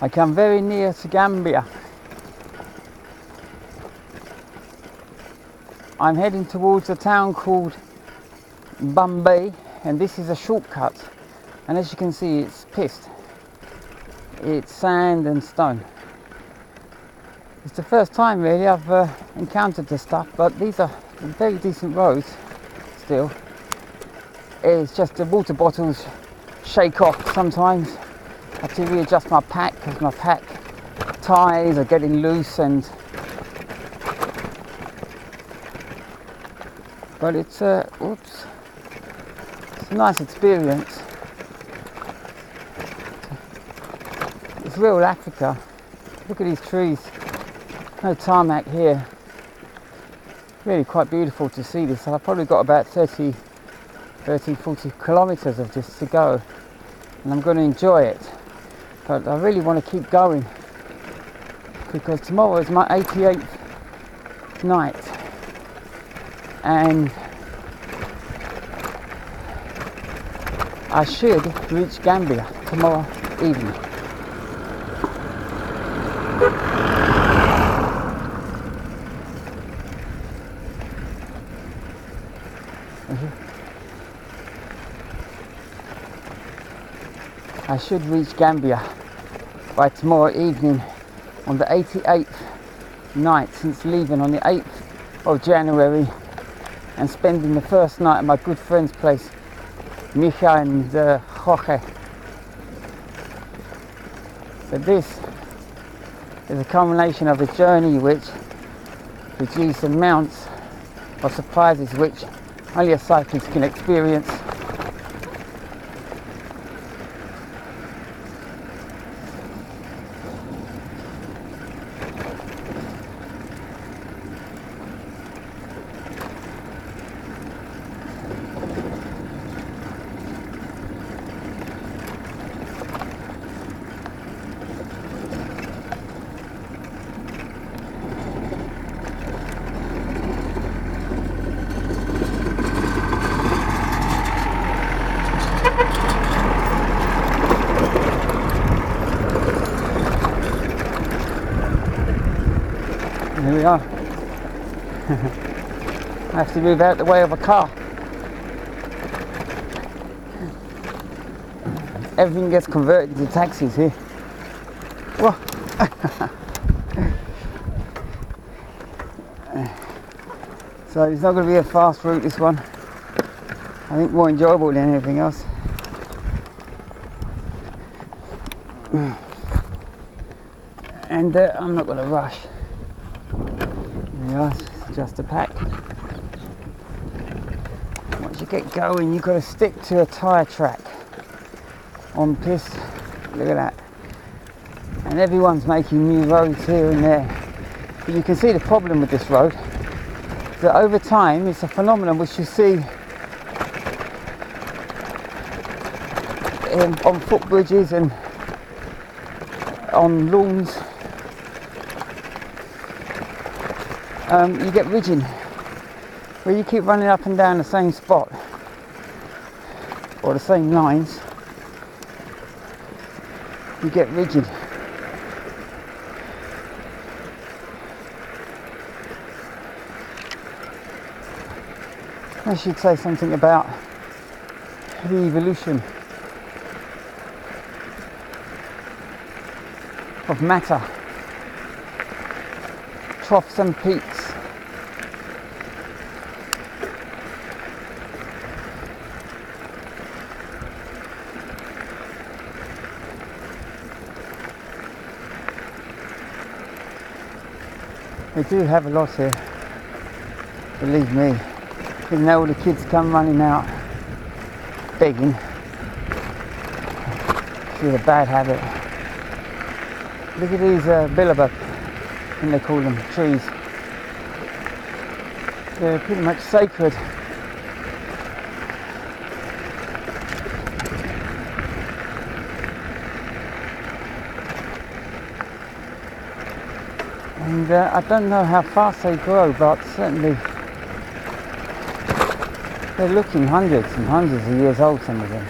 I come very near to Gambia. I'm heading towards a town called Bambey, and this is a shortcut, and as you can see, it's piste. It's sand and stone. It's the first time really I've encountered this stuff, but these are very decent roads still. It's just the water bottles shake off sometimes. I have to readjust my pack because my pack ties are getting loose, but it's a nice experience. It's real Africa. Look at these trees. No tarmac here. Really quite beautiful to see this. I've probably got about 30, 40 kilometers of this to go, and I'm going to enjoy it. But I really want to keep going because tomorrow is my 88th night, and I should reach Gambia tomorrow evening. I should reach Gambia by tomorrow evening on the 88th night since leaving on the 8th of January and spending the first night at my good friend's place, Micha and Jorge. So this is a culmination of a journey which produced amounts of surprises which only a cyclist can experience. Here we are. I have to move out the way of a car. Everything gets converted to taxis here. Whoa. So it's not going to be a fast route, this one. I think more enjoyable than anything else. And I'm not going to rush. Yeah, it's just a pack. Once you get going, you've got to stick to a tyre track on piste. Look at that. And everyone's making new roads here and there. But you can see the problem with this road. That over time, it's a phenomenon which you see on footbridges and on lawns. You get rigid, where you keep running up and down the same spot or the same lines. You get rigid. I should say something about the evolution of matter, troughs and peaks. They do have a lot here, believe me. Even though all the kids come running out begging. It's a bad habit. Look at these billabub, and they call them trees. They're pretty much sacred. And I don't know how fast they grow, but certainly they're looking hundreds and hundreds of years old, some of them.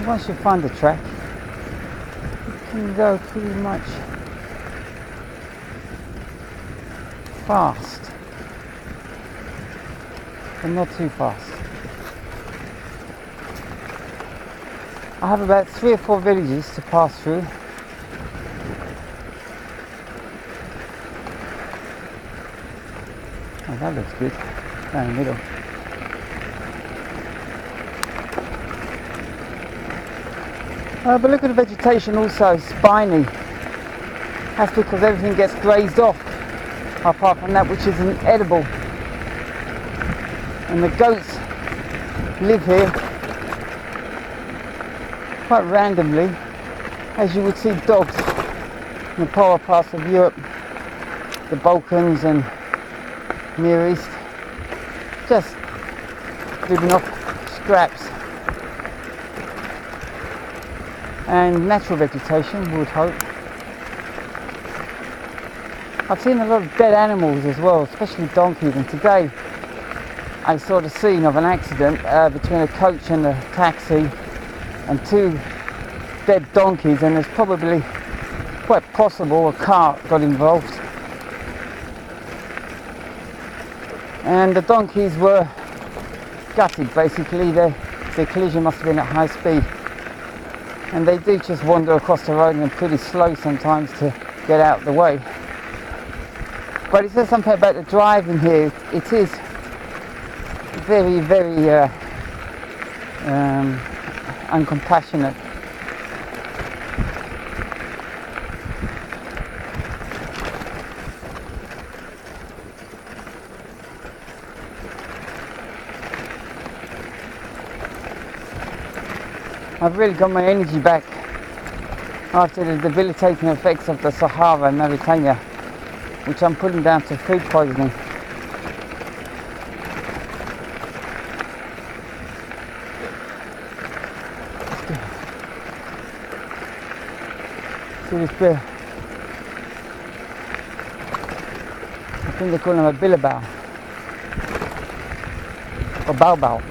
once you find the track, you can go pretty much fast, but not too fast. I have about 3 or 4 villages to pass through. Oh, that looks good, down the middle. But look at the vegetation also, spiny. That's because everything gets grazed off, apart from that which isn't edible. And the goats live here quite randomly, as you would see dogs in the poorer parts of Europe, the Balkans and Near East, just living off scraps. And natural vegetation, we would hope. I've seen a lot of dead animals as well, especially donkeys, and today I saw the scene of an accident between a coach and a taxi and 2 dead donkeys, and it's probably quite possible a car got involved. And the donkeys were gutted, basically. Their collision must have been at high speed. And they do just wander across the road and are pretty slow sometimes to get out of the way. But it says something about the driving here. It is very, very uncompassionate. I've really got my energy back after the debilitating effects of the Sahara in Mauritania, which I'm putting down to food poisoning. See this beer? I think they call them a billabao or baobab.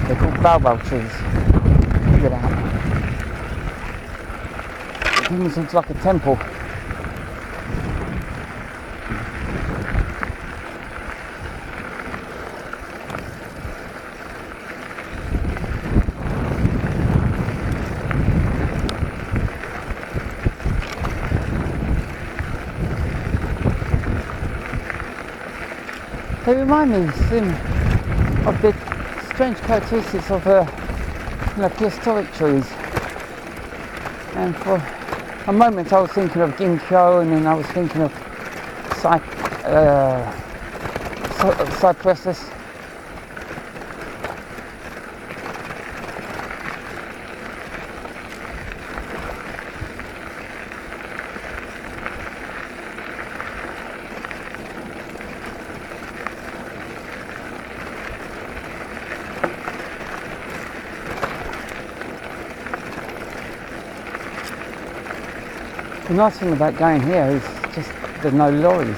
They're called baobab trees. Look at that. It almost looks like a temple. They remind me of the strange characteristics of prehistoric trees. And for a moment I was thinking of ginkgo, and then I was thinking of cypresses. The nice thing about going here is just there's no lorries.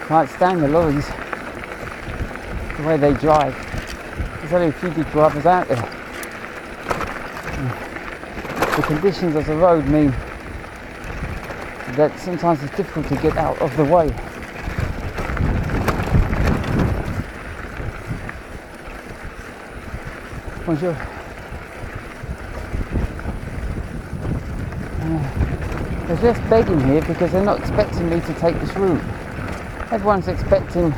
Can't stand the lorries, the way they drive. There's only a few good drivers out there. The conditions of the road mean that sometimes it's difficult to get out of the way. Bonjour. There's less begging here because they're not expecting me to take this route. Everyone's expecting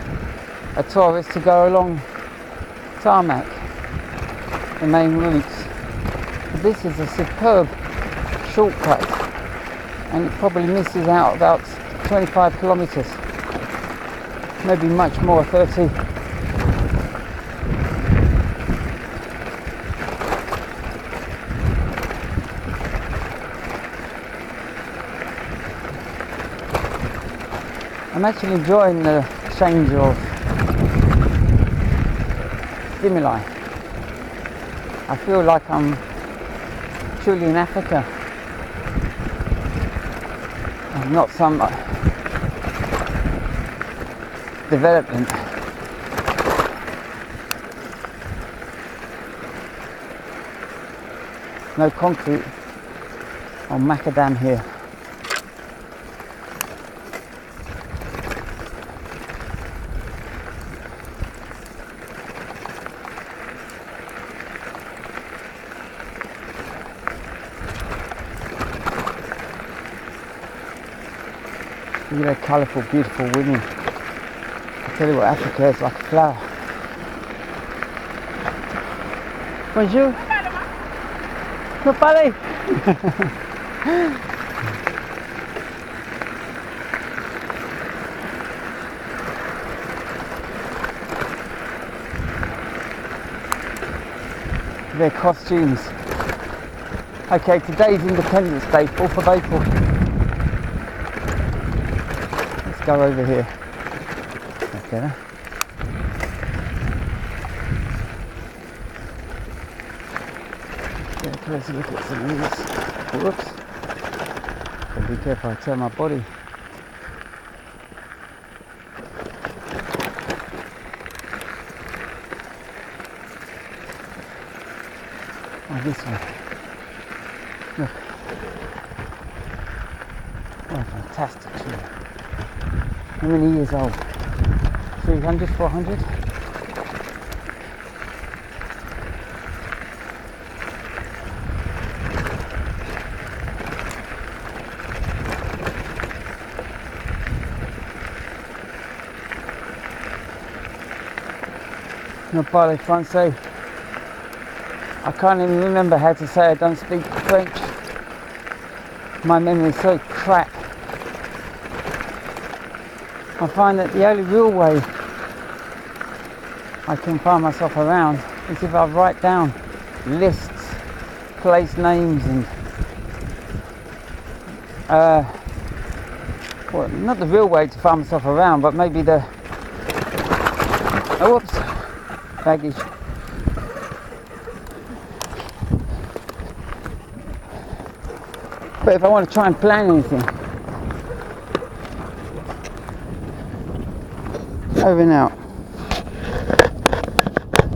a tourist to go along tarmac, the main routes. But this is a superb shortcut, and it probably misses out about 25 kilometers, maybe much more, 30. I'm actually enjoying the change of stimuli. I feel like I'm truly in Africa, and not some development. no concrete or macadam here. Look at that colourful, beautiful women. I tell you what, Africa is like a flower. Bonjour. No parlez. Their costumes. Okay, today's Independence Day, 4th of April. Let's go over here. Okay. Get a closer look at some of these. Whoops. Gotta be careful, I turn my body. Oh, this one. Look. What a fantastic tree. How many years old? 300, 400? No parle français. I can't even remember how to say I don't speak French. My memory is so crap. I find that the only real way I can find myself around is if I write down lists, place names and well, not the real way to find myself around, but maybe the whoops, baggage. But if I want to try and plan anything, over and out.